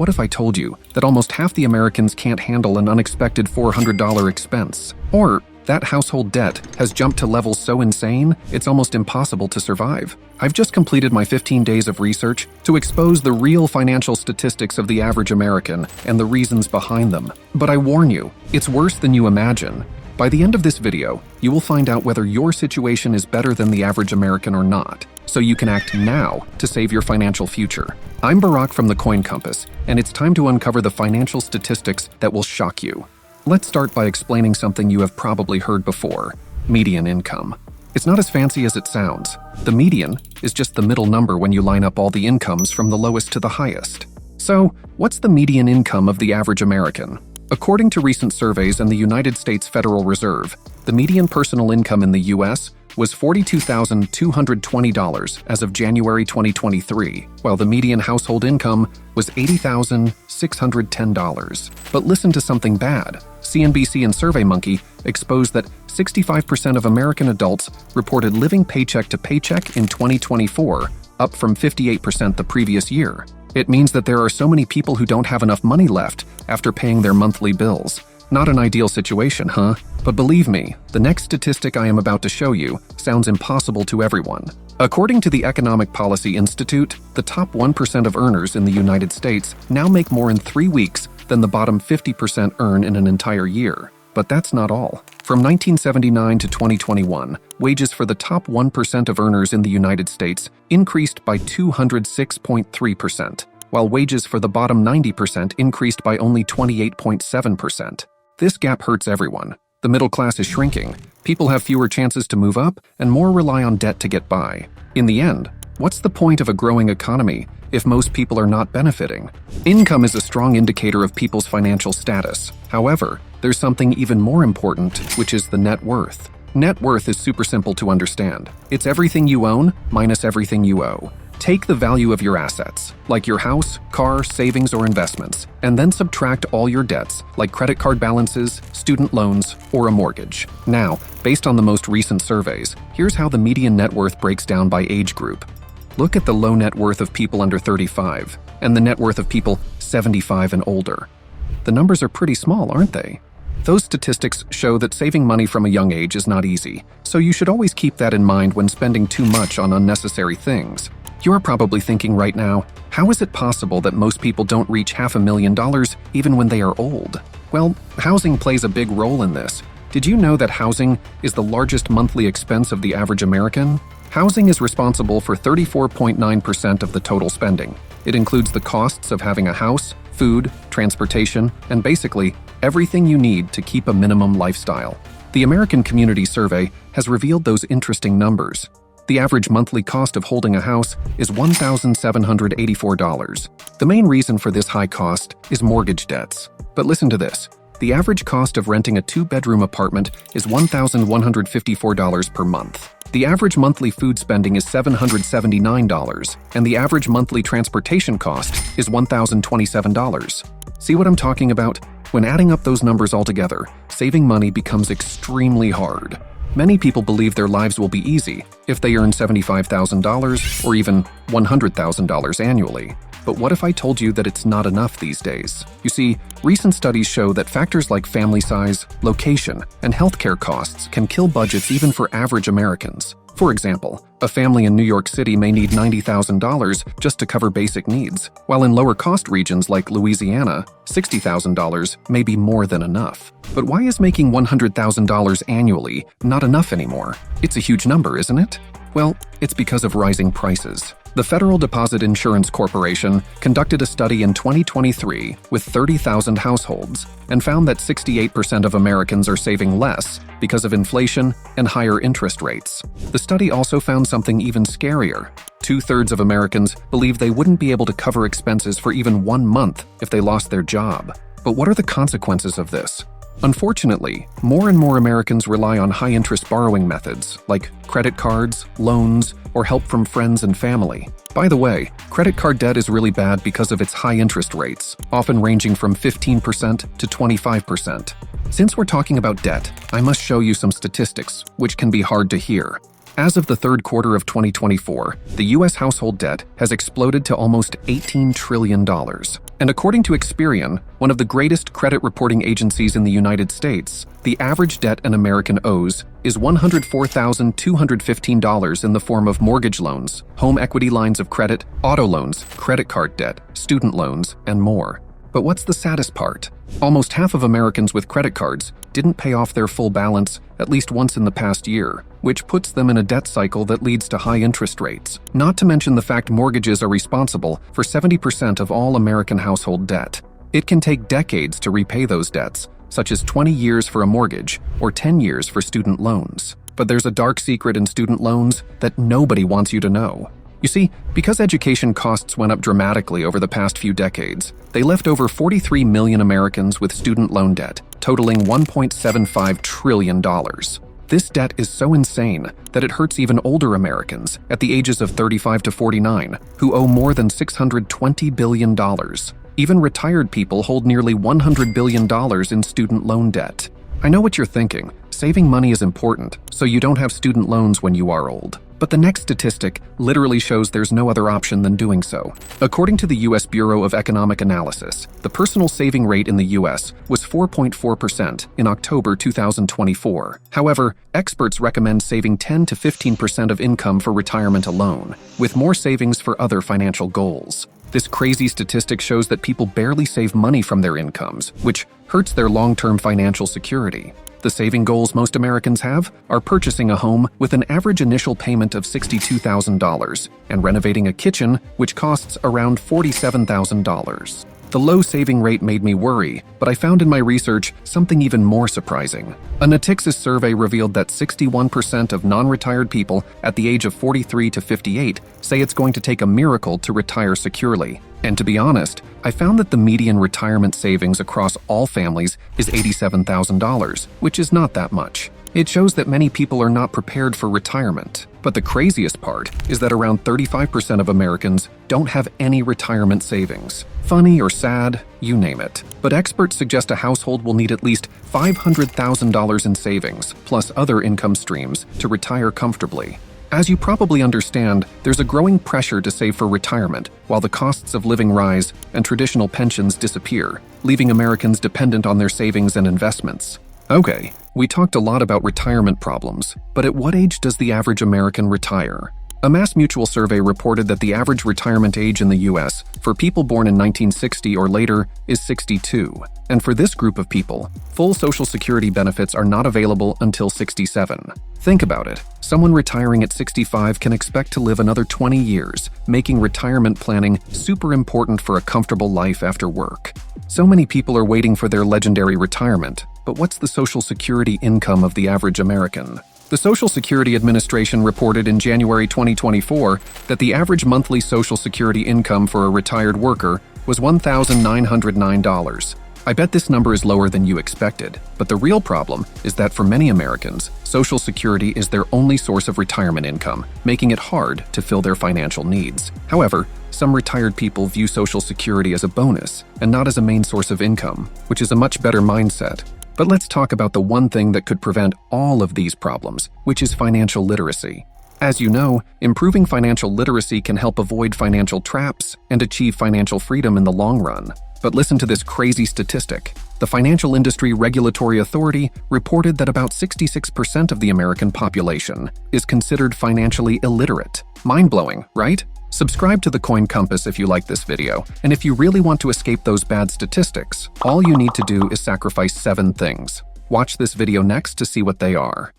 What if I told you that almost half the Americans can't handle an unexpected $400 expense? Or that household debt has jumped to levels so insane, it's almost impossible to survive. I've just completed my 15 days of research to expose the real financial statistics of the average American and the reasons behind them. But I warn you, it's worse than you imagine. By the end of this video, you will find out whether your situation is better than the average American or not, so you can act now to save your financial future. I'm Barack from the Coin Compass, and it's time to uncover the financial statistics that will shock you. Let's start by explaining something you have probably heard before: median income. It's not as fancy as it sounds. The median is just the middle number when you line up all the incomes from the lowest to the highest. So, what's the median income of the average American? According to recent surveys and the United States Federal Reserve, the median personal income in the U.S. was $42,220 as of January 2023, while the median household income was $80,610. But listen to something bad. CNBC and SurveyMonkey exposed that 65% of American adults reported living paycheck to paycheck in 2024, up from 58% the previous year. It means that there are so many people who don't have enough money left after paying their monthly bills. Not an ideal situation, huh? But believe me, the next statistic I am about to show you sounds impossible to everyone. According to the Economic Policy Institute, the top 1% of earners in the United States now make more in 3 weeks than the bottom 50% earn in an entire year. But that's not all. From 1979 to 2021, wages for the top 1% of earners in the United States increased by 206.3%, while wages for the bottom 90% increased by only 28.7%. This gap hurts everyone. The middle class is shrinking, people have fewer chances to move up, and more rely on debt to get by. In the end, what's the point of a growing economy if most people are not benefiting? Income is a strong indicator of people's financial status. However, there's something even more important, which is the net worth. Net worth is super simple to understand. It's everything you own minus everything you owe. Take the value of your assets, like your house, car, savings, or investments, and then subtract all your debts, like credit card balances, student loans, or a mortgage. Now, based on the most recent surveys, here's how the median net worth breaks down by age group. Look at the low net worth of people under 35, and the net worth of people 75 and older. The numbers are pretty small, aren't they? Those statistics show that saving money from a young age is not easy, so you should always keep that in mind when spending too much on unnecessary things. You're probably thinking right now, how is it possible that most people don't reach $500,000 even when they are old? Well, housing plays a big role in this. Did you know that housing is the largest monthly expense of the average American? Housing is responsible for 34.9% of the total spending. It includes the costs of having a house, food, transportation, and basically everything you need to keep a minimum lifestyle. The American Community Survey has revealed those interesting numbers. The average monthly cost of holding a house is $1,784. The main reason for this high cost is mortgage debts. But listen to this. The average cost of renting a 2-bedroom apartment is $1,154 per month. The average monthly food spending is $779, and the average monthly transportation cost is $1,027. See what I'm talking about? When adding up those numbers all together, saving money becomes extremely hard. Many people believe their lives will be easy if they earn $75,000 or even $100,000 annually. But what if I told you that it's not enough these days? You see, recent studies show that factors like family size, location, and healthcare costs can kill budgets even for average Americans. For example, a family in New York City may need $90,000 just to cover basic needs, while in lower-cost regions like Louisiana, $60,000 may be more than enough. But why is making $100,000 annually not enough anymore? It's a huge number, isn't it? Well, it's because of rising prices. The Federal Deposit Insurance Corporation conducted a study in 2023 with 30,000 households and found that 68% of Americans are saving less because of inflation and higher interest rates. The study also found something even scarier. 2/3 of Americans believe they wouldn't be able to cover expenses for even 1 month if they lost their job. But what are the consequences of this? Unfortunately, more and more Americans rely on high-interest borrowing methods like credit cards, loans, or help from friends and family. By the way, credit card debt is really bad because of its high interest rates, often ranging from 15% to 25%. Since we're talking about debt, I must show you some statistics, which can be hard to hear. As of the third quarter of 2024, the U.S. household debt has exploded to almost $18 trillion. And according to Experian, one of the greatest credit reporting agencies in the United States, the average debt an American owes is $104,215 in the form of mortgage loans, home equity lines of credit, auto loans, credit card debt, student loans, and more. But what's the saddest part? Almost half of Americans with credit cards didn't pay off their full balance at least once in the past year, which puts them in a debt cycle that leads to high interest rates. Not to mention the fact mortgages are responsible for 70% of all American household debt. It can take decades to repay those debts, such as 20 years for a mortgage or 10 years for student loans. But there's a dark secret in student loans that nobody wants you to know. You see, because education costs went up dramatically over the past few decades, they left over 43 million Americans with student loan debt, totaling $1.75 trillion. This debt is so insane that it hurts even older Americans at the ages of 35 to 49, who owe more than $620 billion. Even retired people hold nearly $100 billion in student loan debt. I know what you're thinking. Saving money is important, so you don't have student loans when you are old. But the next statistic literally shows there's no other option than doing so. According to the U.S. Bureau of Economic Analysis, the personal saving rate in the U.S. was 4.4% in October 2024. However, experts recommend saving 10 to 15% of income for retirement alone, with more savings for other financial goals. This crazy statistic shows that people barely save money from their incomes, which hurts their long-term financial security. The saving goals most Americans have are purchasing a home with an average initial payment of $62,000 and renovating a kitchen, which costs around $47,000. The low saving rate made me worry, but I found in my research something even more surprising. A Natixis survey revealed that 61% of non-retired people at the age of 43 to 58 say it's going to take a miracle to retire securely. And to be honest, I found that the median retirement savings across all families is $87,000, which is not that much. It shows that many people are not prepared for retirement. But the craziest part is that around 35% of Americans don't have any retirement savings. Funny or sad, you name it. But experts suggest a household will need at least $500,000 in savings, plus other income streams, to retire comfortably. As you probably understand, there's a growing pressure to save for retirement while the costs of living rise and traditional pensions disappear, leaving Americans dependent on their savings and investments. Okay, we talked a lot about retirement problems, but at what age does the average American retire? A MassMutual survey reported that the average retirement age in the U.S. for people born in 1960 or later is 62. And for this group of people, full Social Security benefits are not available until 67. Think about it. Someone retiring at 65 can expect to live another 20 years, making retirement planning super important for a comfortable life after work. So many people are waiting for their legendary retirement, but what's the Social Security income of the average American? The Social Security Administration reported in January 2024 that the average monthly Social Security income for a retired worker was $1,909. I bet this number is lower than you expected, but the real problem is that for many Americans, Social Security is their only source of retirement income, making it hard to fill their financial needs. However, some retired people view Social Security as a bonus and not as a main source of income, which is a much better mindset. But let's talk about the one thing that could prevent all of these problems, which is financial literacy. As you know, improving financial literacy can help avoid financial traps and achieve financial freedom in the long run. But listen to this crazy statistic. The Financial Industry Regulatory Authority reported that about 66% of the American population is considered financially illiterate. Mind-blowing, right? Subscribe to the Coin Compass if you like this video, and if you really want to escape those bad statistics, all you need to do is sacrifice 7 things. Watch this video next to see what they are.